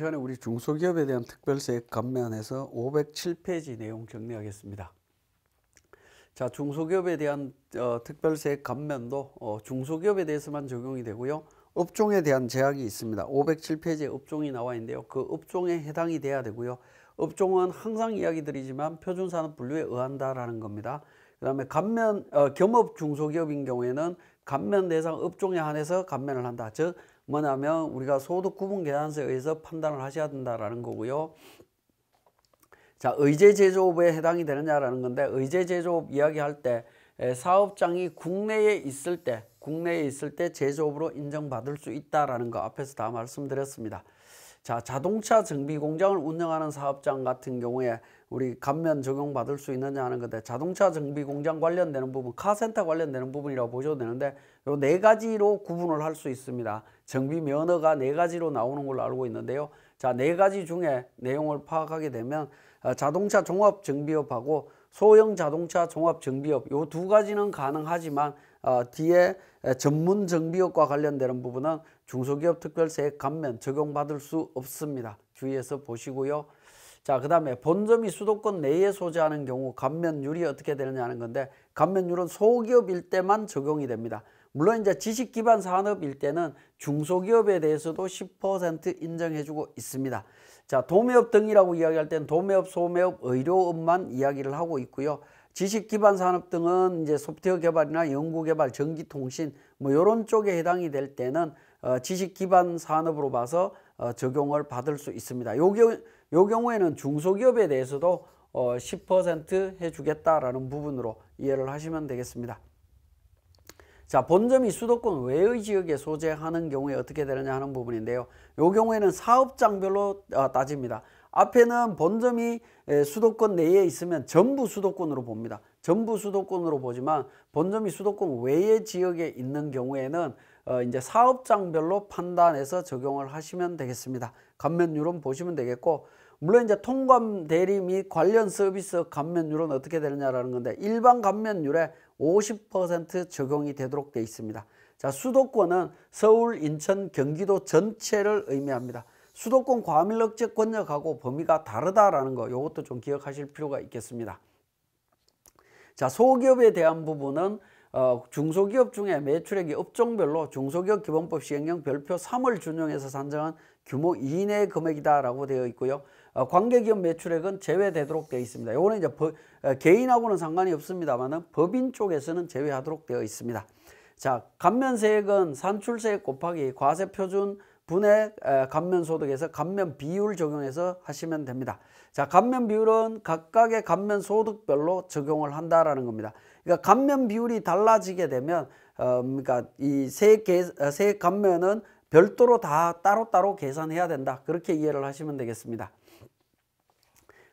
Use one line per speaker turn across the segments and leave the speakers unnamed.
시간에 우리 중소기업에 대한 특별세 감면에서 507페이지 내용 정리하겠습니다. 자, 중소기업에 대한 특별세 감면도 중소기업에 대해서만 적용이 되고요. 업종에 대한 제약이 있습니다. 507페이지에 업종이 나와 있는데요. 그 업종에 해당이 돼야 되고요. 업종은 항상 이야기 드리지만 표준산업 분류에 의한다라는 겁니다. 그 다음에 겸업 중소기업인 경우에는 감면 대상 업종에 한해서 감면을 한다. 즉 뭐냐면 우리가 소득 구분 계산서에 의해서 판단을 하셔야 된다라는 거고요. 자, 의제 제조업에 해당이 되느냐라는 건데, 의제 제조업 이야기할 때 사업장이 국내에 있을 때 제조업으로 인정받을 수 있다라는 거 앞에서 다 말씀드렸습니다. 자, 자동차 정비 공장을 운영하는 사업장 같은 경우에 우리 감면 적용받을 수 있느냐 하는 건데, 자동차 정비 공장 관련되는 부분, 카센터 관련되는 부분이라고 보셔도 되는데, 요 네 가지로 구분을 할 수 있습니다. 정비 면허가 네 가지로 나오는 걸로 알고 있는데요. 자, 네 가지 중에 내용을 파악하게 되면 자동차 종합 정비업하고 소형 자동차 종합 정비업, 요 두 가지는 가능하지만 뒤에 전문 정비업과 관련되는 부분은 중소기업 특별세 감면 적용받을 수 없습니다. 주의해서 보시고요. 자, 그 다음에 본점이 수도권 내에 소재하는 경우 감면율이 어떻게 되느냐 하는 건데, 감면율은 소기업일 때만 적용이 됩니다. 물론 이제 지식기반 산업일 때는 중소기업에 대해서도 10% 인정해주고 있습니다. 자, 도매업 등이라고 이야기할 때는 도매업, 소매업, 의료업만 이야기를 하고 있고요. 지식기반 산업 등은 이제 소프트웨어 개발이나 연구개발, 전기통신 뭐 이런 쪽에 해당이 될 때는 지식기반 산업으로 봐서 적용을 받을 수 있습니다. 요 경우에는 중소기업에 대해서도 10% 해주겠다라는 부분으로 이해를 하시면 되겠습니다. 자, 본점이 수도권 외의 지역에 소재하는 경우에 어떻게 되느냐 하는 부분인데요. 이 경우에는 사업장별로 따집니다. 앞에는 본점이 수도권 내에 있으면 전부 수도권으로 봅니다. 전부 수도권으로 보지만 본점이 수도권 외의 지역에 있는 경우에는 이제 사업장별로 판단해서 적용을 하시면 되겠습니다. 감면율은 보시면 되겠고, 물론 이제 통관 대리 및 관련 서비스 감면율은 어떻게 되느냐라는 건데, 일반 감면율에 50% 적용이 되도록 되어 있습니다. 자, 수도권은 서울, 인천, 경기도 전체를 의미합니다. 수도권 과밀억제 권역하고 범위가 다르다라는 거, 이것도 좀 기억하실 필요가 있겠습니다. 자, 소기업에 대한 부분은 중소기업 중에 매출액이 업종별로 중소기업 기본법 시행령 별표 3을 준용해서 산정한 규모 이내의 금액이다라고 되어 있고요. 관계기업 매출액은 제외되도록 되어 있습니다. 이거는 이제 개인하고는 상관이 없습니다만은 법인 쪽에서는 제외하도록 되어 있습니다. 자, 감면세액은 산출세액 곱하기 과세표준 분의 감면소득에서 감면 비율 적용해서 하시면 됩니다. 자, 감면 비율은 각각의 감면 소득별로 적용을 한다라는 겁니다. 그러니까 감면 비율이 달라지게 되면 그러니까 이 세액 감면은 별도로 다 따로따로 계산해야 된다. 그렇게 이해를 하시면 되겠습니다.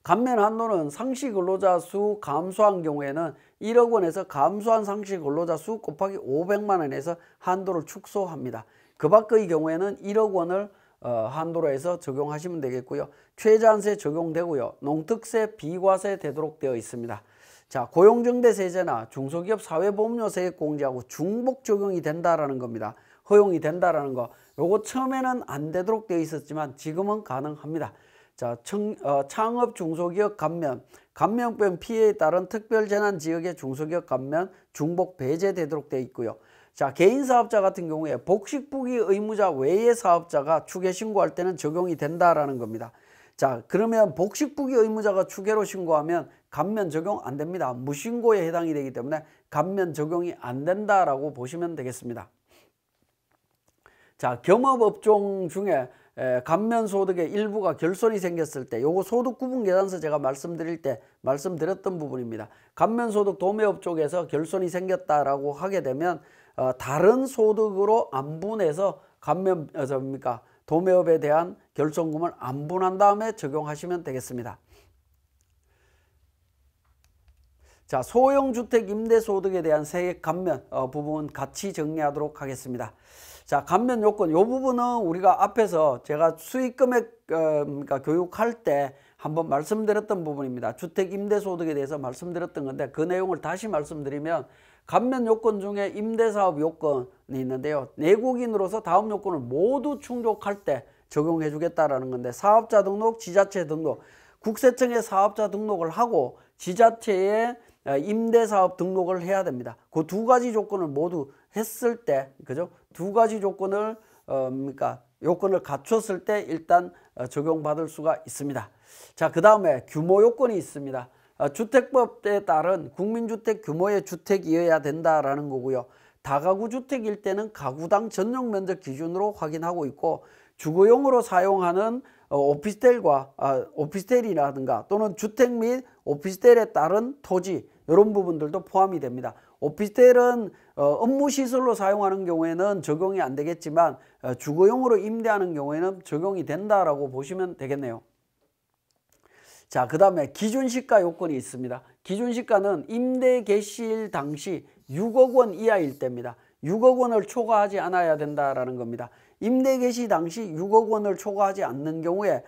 감면 한도는 상시 근로자 수 감소한 경우에는 1억 원에서 감소한 상시 근로자 수 곱하기 500만 원에서 한도를 축소합니다. 그 밖의 경우에는 1억 원을 한도로 해서 적용하시면 되겠고요. 최저한세 적용되고요. 농특세 비과세 되도록 되어 있습니다. 자, 고용정대세제나 중소기업 사회보험료세액 공제하고 중복 적용이 된다라는 겁니다. 허용이 된다라는 거. 요거 처음에는 안 되도록 되어 있었지만 지금은 가능합니다. 자, 창업 중소기업 감면, 감면병 피해에 따른 특별재난지역의 중소기업 감면 중복 배제되도록 되어 있고요. 자, 개인사업자 같은 경우에 복식부기 의무자 외의 사업자가 추계 신고할 때는 적용이 된다라는 겁니다. 자, 그러면 복식부기 의무자가 추계로 신고하면 감면 적용 안 됩니다. 무신고에 해당이 되기 때문에 감면 적용이 안 된다라고 보시면 되겠습니다. 자, 겸업업종 중에 감면 소득의 일부가 결손이 생겼을 때, 요거 소득 구분 계산서 제가 말씀드릴 때 말씀드렸던 부분입니다. 감면 소득 도매업 쪽에서 결손이 생겼다라고 하게 되면 다른 소득으로 안분해서 도매업에 대한 결손금을 안분한 다음에 적용하시면 되겠습니다. 자, 소형주택 임대소득에 대한 세액 감면 부분 같이 정리하도록 하겠습니다. 자, 감면 요건, 요 부분은 우리가 앞에서 제가 수익금액 교육할 때 한번 말씀드렸던 부분입니다. 주택 임대소득에 대해서 말씀드렸던 건데, 그 내용을 다시 말씀드리면, 감면 요건 중에 임대사업 요건이 있는데요. 내국인으로서 다음 요건을 모두 충족할 때 적용해 주겠다라는 건데, 사업자 등록, 지자체 등록, 국세청에 사업자 등록을 하고 지자체에 임대사업 등록을 해야 됩니다. 그 두 가지 조건을 모두 했을 때, 그죠? 두 가지 조건을 요건을 갖췄을 때 일단 적용받을 수가 있습니다. 자, 그 다음에 규모 요건이 있습니다. 주택법에 따른 국민주택 규모의 주택이어야 된다라는 거고요. 다가구 주택일 때는 가구당 전용 면적 기준으로 확인하고 있고, 주거용으로 사용하는 오피스텔이라든가 또는 주택 및 오피스텔에 따른 토지, 이런 부분들도 포함이 됩니다. 오피스텔은 업무시설로 사용하는 경우에는 적용이 안 되겠지만 주거용으로 임대하는 경우에는 적용이 된다라고 보시면 되겠네요. 자, 그 다음에 기준시가 요건이 있습니다. 기준시가는 임대 개시일 당시 6억 원 이하일 때입니다. 6억 원을 초과하지 않아야 된다라는 겁니다. 임대 개시 당시 6억 원을 초과하지 않는 경우에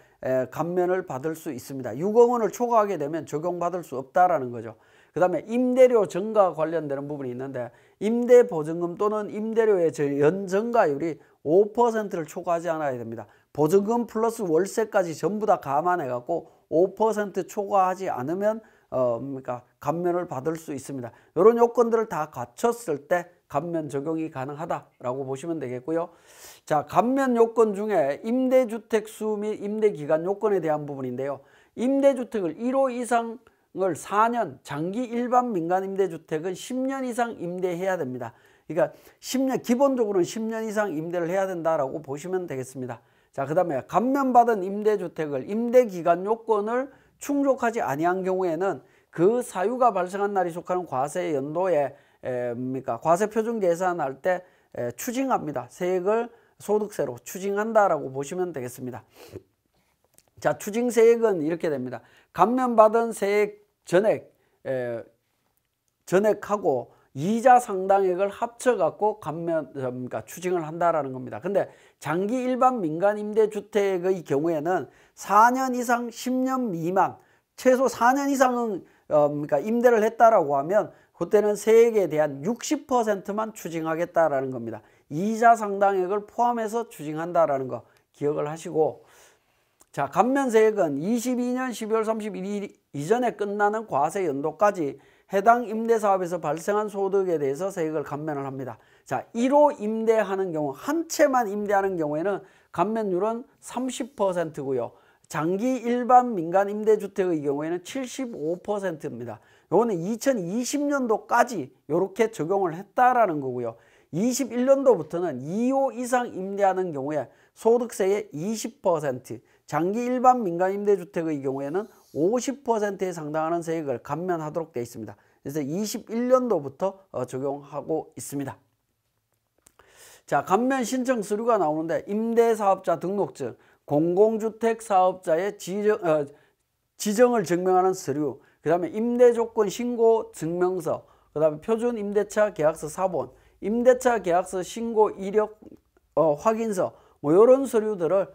감면을 받을 수 있습니다. 6억 원을 초과하게 되면 적용받을 수 없다라는 거죠. 그 다음에 임대료 증가 관련되는 부분이 있는데, 임대보증금 또는 임대료의 연증가율이 5%를 초과하지 않아야 됩니다. 보증금 플러스 월세까지 전부 다 감안해 갖고 5% 초과하지 않으면 감면을 받을 수 있습니다. 이런 요건들을 다 갖췄을 때 감면 적용이 가능하다라고 보시면 되겠고요. 자, 감면 요건 중에 임대주택 수 및 임대기간 요건에 대한 부분인데요. 임대주택을 1호 이상을 4년, 장기 일반 민간 임대주택은 10년 이상 임대해야 됩니다. 그러니까 10년, 기본적으로는 10년 이상 임대를 해야 된다라고 보시면 되겠습니다. 자, 그 다음에 감면받은 임대주택을 임대기간 요건을 충족하지 아니한 경우에는 그 사유가 발생한 날이 속하는 과세 연도에 과세 표준 계산할 때 추징합니다. 세액을 소득세로 추징한다라고 보시면 되겠습니다. 자, 추징세액은 이렇게 됩니다. 감면받은 세액 전액하고 이자 상당액을 합쳐갖고 추징을 한다라는 겁니다. 근데 장기 일반 민간 임대주택의 경우에는 4년 이상 10년 미만, 최소 4년 이상은 임대를 했다라고 하면 그때는 세액에 대한 60%만 추징하겠다라는 겁니다. 이자 상당액을 포함해서 추징한다라는 거 기억을 하시고, 자, 감면세액은 22년 12월 31일 이전에 끝나는 과세 연도까지 해당 임대사업에서 발생한 소득에 대해서 세액을 감면을 합니다. 자, 1호 임대하는 경우, 한 채만 임대하는 경우에는 감면율은 30%고요. 장기 일반 민간 임대주택의 경우에는 75%입니다. 요거는 2020년도까지 이렇게 적용을 했다라는 거고요. 21년도부터는 2호 이상 임대하는 경우에 소득세의 20%, 장기 일반 민간 임대주택의 경우에는 50%에 상당하는 세액을 감면하도록 되어 있습니다. 그래서 21년도부터 적용하고 있습니다. 자, 감면 신청 서류가 나오는데, 임대사업자 등록증, 공공주택 사업자의 지정을 증명하는 서류, 그 다음에 임대조건 신고 증명서, 그 다음에 표준 임대차 계약서 사본, 임대차 계약서 신고 이력 확인서, 뭐 이런 서류들을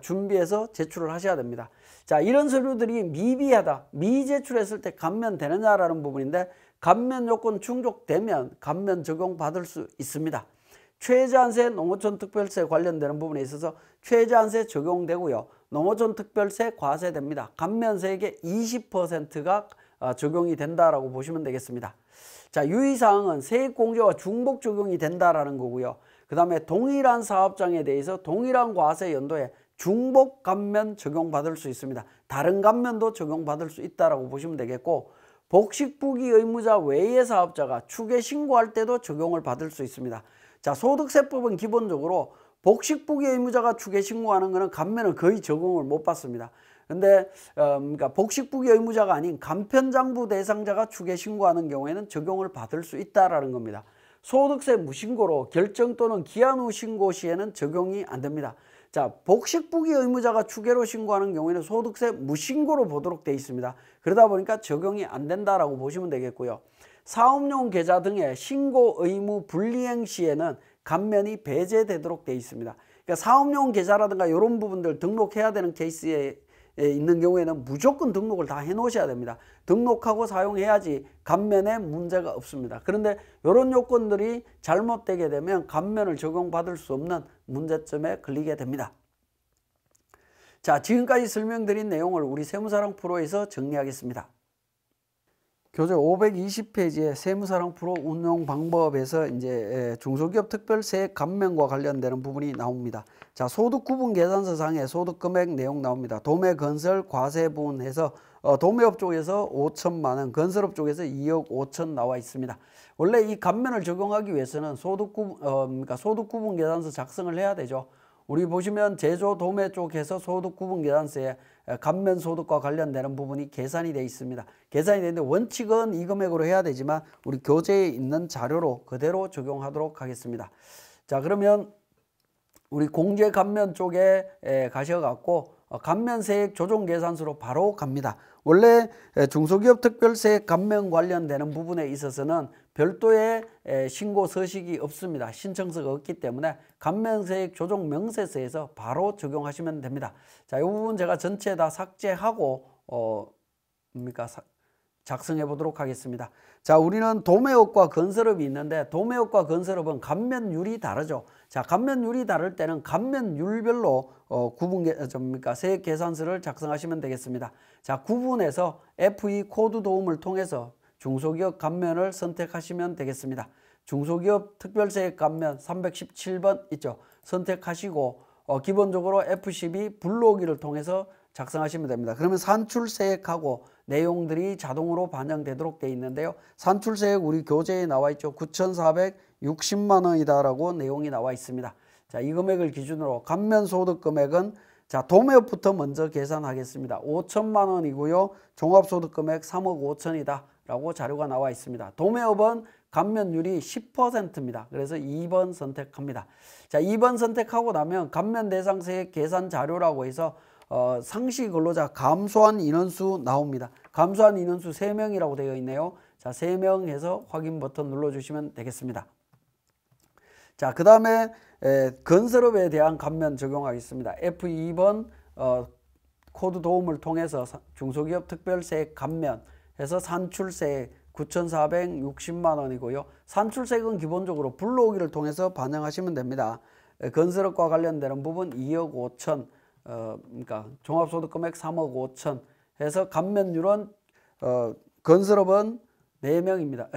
준비해서 제출을 하셔야 됩니다. 자, 이런 서류들이 미비하다, 미제출했을 때 감면되느냐라는 부분인데, 감면 요건 충족되면 감면 적용받을 수 있습니다. 최저한세 농어촌 특별세 관련되는 부분에 있어서 최저한세 적용되고요. 농어촌 특별세 과세됩니다. 감면세액의 20%가 적용이 된다라고 보시면 되겠습니다. 자, 유의사항은 세액공제와 중복 적용이 된다라는 거고요. 그 다음에 동일한 사업장에 대해서 동일한 과세 연도에 중복 감면 적용받을 수 있습니다. 다른 감면도 적용받을 수 있다라고 보시면 되겠고, 복식부기 의무자 외의 사업자가 추계 신고할 때도 적용을 받을 수 있습니다. 자, 소득세법은 기본적으로 복식부기 의무자가 추계 신고하는 것은 감면을 거의 적용을 못 받습니다. 근데 복식부기 의무자가 아닌 간편장부 대상자가 추계 신고하는 경우에는 적용을 받을 수 있다라는 겁니다. 소득세 무신고로 결정 또는 기한 후 신고 시에는 적용이 안 됩니다. 자, 복식부기 의무자가 추계로 신고하는 경우에는 소득세 무신고로 보도록 되어 있습니다. 그러다 보니까 적용이 안 된다라고 보시면 되겠고요. 사업용 계좌 등의 신고 의무 불이행 시에는 감면이 배제되도록 되어 있습니다. 그러니까 사업용 계좌라든가 이런 부분들 등록해야 되는 케이스에 있는 경우에는 무조건 등록을 다 해 놓으셔야 됩니다. 등록하고 사용해야지 감면에 문제가 없습니다. 그런데 이런 요건들이 잘못되게 되면 감면을 적용받을 수 없는 문제점에 걸리게 됩니다. 자, 지금까지 설명드린 내용을 우리 세무사랑 프로에서 정리하겠습니다. 교재 520페이지에 세무사랑 프로 운용 방법에서 이제 중소기업 특별세 감면과 관련되는 부분이 나옵니다. 자, 소득 구분 계산서 상에 소득 금액 내용 나옵니다. 도매 건설 과세 부분해서 도매업 쪽에서 5천만 원, 건설업 쪽에서 2억 5천 나와 있습니다. 원래 이 감면을 적용하기 위해서는 소득 구분 계산서 작성을 해야 되죠. 우리 보시면 제조 도매 쪽에서 소득 구분 계산서에 감면 소득과 관련되는 부분이 계산이 되어 있습니다. 계산이 되는데 원칙은 이 금액으로 해야 되지만 우리 교재에 있는 자료로 그대로 적용하도록 하겠습니다. 자, 그러면 우리 공제 감면 쪽에 가셔갖고 감면세액 조정 계산서로 바로 갑니다. 원래 중소기업 특별세 감면 관련되는 부분에 있어서는 별도의 신고 서식이 없습니다. 신청서가 없기 때문에 감면세액 조정 명세서에서 바로 적용하시면 됩니다. 자, 이 부분 제가 전체 다 삭제하고 작성해 보도록 하겠습니다. 자, 우리는 도매업과 건설업이 있는데 도매업과 건설업은 감면율이 다르죠. 자, 감면율이 다를 때는 감면율별로 세액 계산서를 작성하시면 되겠습니다. 자, 구분해서 FE 코드 도움을 통해서 중소기업 감면을 선택하시면 되겠습니다. 중소기업 특별세액 감면 317번 있죠. 선택하시고 기본적으로 F12 불러오기를 통해서 작성하시면 됩니다. 그러면 산출세액하고 내용들이 자동으로 반영되도록 되어 있는데요. 산출세액 우리 교재에 나와 있죠. 9,460만 원이다라고 내용이 나와 있습니다. 자, 이 금액을 기준으로 감면소득 금액은 자, 도매업부터 먼저 계산하겠습니다. 5천만 원이고요. 종합소득 금액 3억 5천이다 라고 자료가 나와 있습니다. 도매업은 감면율이 10%입니다. 그래서 2번 선택합니다. 자, 2번 선택하고 나면 감면 대상세액 계산 자료라고 해서 상시 근로자 감소한 인원수 나옵니다. 감소한 인원수 3명이라고 되어 있네요. 자, 3명 해서 확인 버튼 눌러주시면 되겠습니다. 자, 그 다음에 건설업에 대한 감면 적용하겠습니다. F2번 코드 도움을 통해서 중소기업 특별세액 감면 해서 산출세액 9,460만 원이고요. 산출세액은 기본적으로 불러오기를 통해서 반영하시면 됩니다. 건설업과 관련되는 부분 2억 5천 종합소득금액 3억 5천 해서 감면율은 건설업은 4명입니다.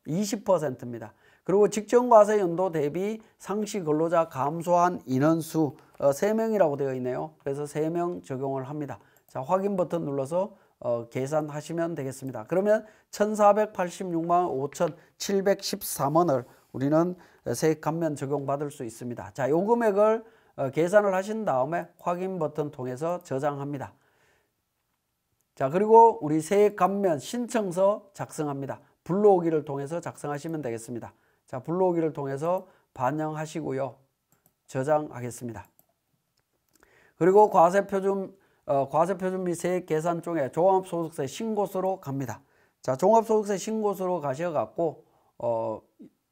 20%입니다. 그리고 직전과세 연도 대비 상시 근로자 감소한 인원수 3명이라고 되어 있네요. 그래서 3명 적용을 합니다. 자, 확인 버튼 눌러서 계산하시면 되겠습니다. 그러면 1,486만 5,713원을 우리는 세액 감면 적용받을 수 있습니다. 자, 요 금액을 계산을 하신 다음에 확인 버튼 통해서 저장합니다. 자, 그리고 우리 세액 감면 신청서 작성합니다. 불러오기를 통해서 작성하시면 되겠습니다. 자, 불러오기를 통해서 반영하시고요. 저장하겠습니다. 그리고 과세표준 및 세액 계산 중에 종합소득세 신고서로 갑니다. 자, 종합소득세 신고서로 가셔갖고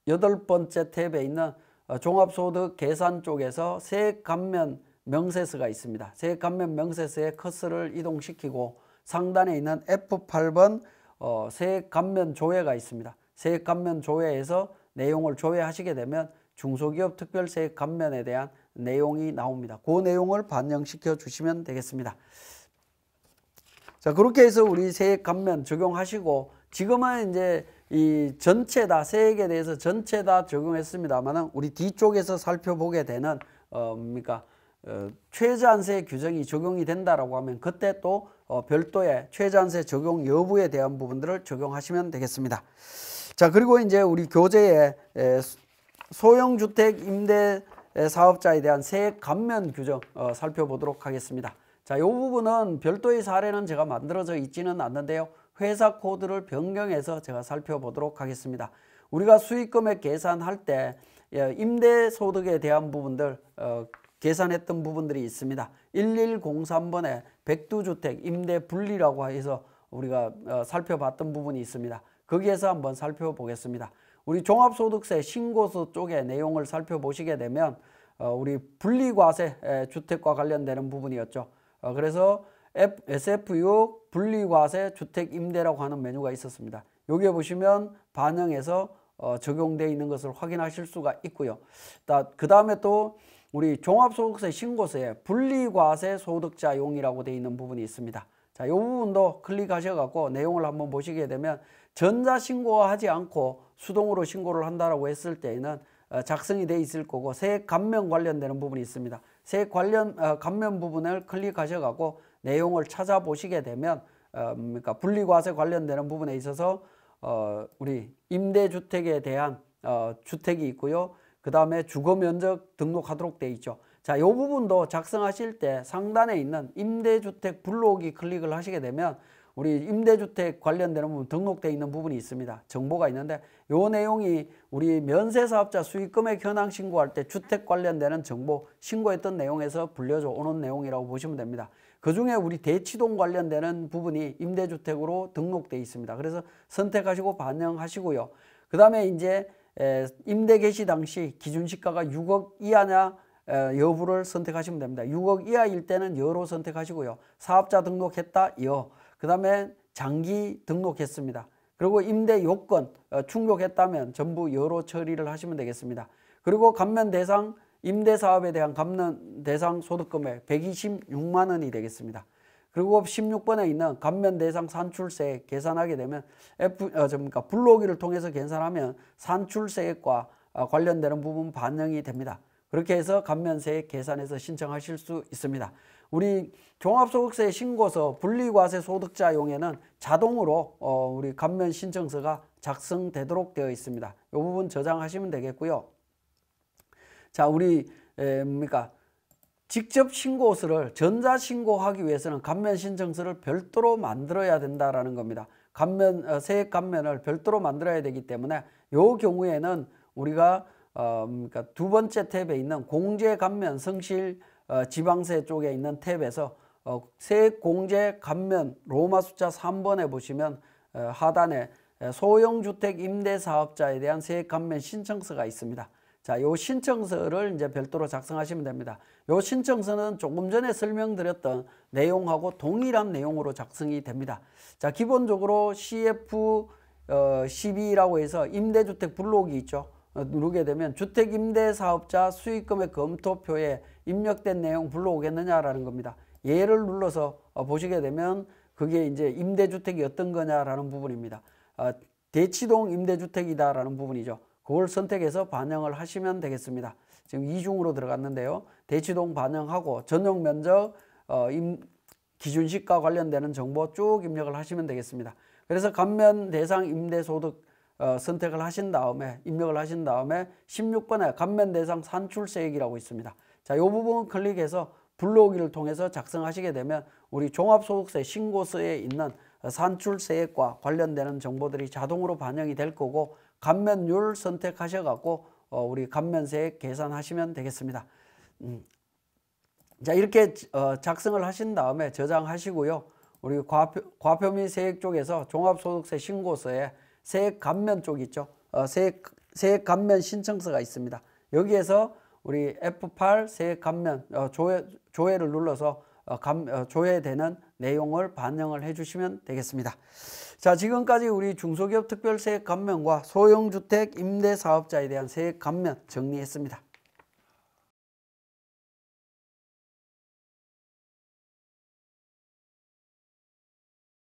8번째 탭에 있는 종합소득 계산 쪽에서 세액 감면 명세서가 있습니다. 세액 감면 명세서에 커서를 이동시키고 상단에 있는 F8번 세액 감면 조회가 있습니다. 세액 감면 조회에서 내용을 조회하시게 되면 중소기업 특별세액 감면에 대한 내용이 나옵니다. 그 내용을 반영시켜 주시면 되겠습니다. 자, 그렇게 해서 우리 세액 감면 적용하시고 지금은 이제 이 전체 다 세액에 대해서 전체 다 적용했습니다만은 우리 뒤쪽에서 살펴보게 되는 최저한세 규정이 적용이 된다라고 하면 그때 또 별도의 최저한세 적용 여부에 대한 부분들을 적용하시면 되겠습니다. 자, 그리고 이제 우리 교재에 소형주택 임대 사업자에 대한 세액 감면 규정 살펴보도록 하겠습니다. 자, 이 부분은 별도의 사례는 제가 만들어져 있지는 않는데요. 회사 코드를 변경해서 제가 살펴보도록 하겠습니다. 우리가 수익금액 계산할 때 임대소득에 대한 부분들 계산했던 부분들이 있습니다. 1103번에 백두주택 임대분리라고 해서 우리가 살펴봤던 부분이 있습니다. 거기에서 한번 살펴보겠습니다. 우리 종합소득세 신고서 쪽의 내용을 살펴보시게 되면 우리 분리과세 주택과 관련되는 부분이었죠. 그래서 SF6 분리과세 주택임대라고 하는 메뉴가 있었습니다. 여기에 보시면 반영해서 적용되어 있는 것을 확인하실 수가 있고요. 그 다음에 또 우리 종합소득세 신고서에 분리과세 소득자용이라고 되어 있는 부분이 있습니다. 자, 이 부분도 클릭하셔갖고 내용을 한번 보시게 되면 전자신고하지 않고 수동으로 신고를 한다라고 했을 때에는 작성이 돼 있을 거고 세액 감면 관련되는 부분이 있습니다. 세액 관련 감면 부분을 클릭하셔갖고 내용을 찾아보시게 되면 그러니까 분리과세 관련되는 부분에 있어서 우리 임대주택에 대한 주택이 있고요. 그 다음에 주거면적 등록하도록 되어 있죠. 자, 이 부분도 작성하실 때 상단에 있는 임대주택 불러오기 클릭을 하시게 되면 우리 임대주택 관련되는 부분 등록되어 있는 부분이 있습니다. 정보가 있는데 이 내용이 우리 면세사업자 수익금액 현황 신고할 때 주택 관련되는 정보 신고했던 내용에서 불려져 오는 내용이라고 보시면 됩니다. 그 중에 우리 대치동 관련되는 부분이 임대주택으로 등록되어 있습니다. 그래서 선택하시고 반영하시고요. 그 다음에 이제 임대 개시 당시 기준시가가 6억 이하냐 여부를 선택하시면 됩니다. 6억 이하일 때는 여로 선택하시고요. 사업자 등록했다, 여. 그 다음에 장기 등록했습니다. 그리고 임대 요건 충족했다면 전부 여로 처리를 하시면 되겠습니다. 그리고 감면 대상 임대사업에 대한 감면 대상 소득금액 126만 원이 되겠습니다. 그리고 16번에 있는 감면 대상 산출세 계산하게 되면 불러오기를 통해서 계산하면 산출세액과 관련되는 부분 반영이 됩니다. 그렇게 해서 감면세액 계산해서 신청하실 수 있습니다. 우리 종합소득세 신고서 분리과세 소득자용에는 자동으로 우리 감면 신청서가 작성되도록 되어 있습니다. 이 부분 저장하시면 되겠고요. 자, 우리 직접 신고서를 전자신고하기 위해서는 감면 신청서를 별도로 만들어야 된다라는 겁니다. 세액 감면을 별도로 만들어야 되기 때문에 이 경우에는 우리가 두 번째 탭에 있는 공제 감면 성실 지방세 쪽에 있는 탭에서 세액 공제 감면 로마 숫자 3번에 보시면 하단에 소형주택 임대사업자에 대한 세액 감면 신청서가 있습니다. 자, 요 신청서를 이제 별도로 작성하시면 됩니다. 요 신청서는 조금 전에 설명드렸던 내용하고 동일한 내용으로 작성이 됩니다. 자, 기본적으로 CF12라고 해서 임대주택 불러오기 있죠. 누르게 되면 주택임대사업자 수익금액 검토표에 입력된 내용 불러오겠느냐라는 겁니다. 얘를 눌러서 보시게 되면 그게 이제 임대주택이 어떤 거냐라는 부분입니다. 대치동 임대주택이다라는 부분이죠. 그걸 선택해서 반영을 하시면 되겠습니다. 지금 이중으로 들어갔는데요. 대치동 반영하고 전용 면적, 기준시가 관련되는 정보 쭉 입력을 하시면 되겠습니다. 그래서 감면 대상 임대소득 선택을 하신 다음에 입력을 하신 다음에 16번에 감면 대상 산출세액이라고 있습니다. 자, 이 부분 클릭해서 불러오기를 통해서 작성하시게 되면 우리 종합소득세 신고서에 있는 산출세액과 관련되는 정보들이 자동으로 반영이 될 거고 감면율 선택하셔갖고 우리 감면세액 계산하시면 되겠습니다. 자, 이렇게 작성을 하신 다음에 저장하시고요. 우리 과표 및 세액 쪽에서 종합소득세 신고서에 세액 감면 쪽 있죠. 세액 감면 신청서가 있습니다. 여기에서 우리 F8 세액 감면 조회를 눌러서 조회되는 내용을 반영을 해주시면 되겠습니다. 자, 지금까지 우리 중소기업 특별세액 감면과 소형주택 임대사업자에 대한 세액 감면 정리했습니다.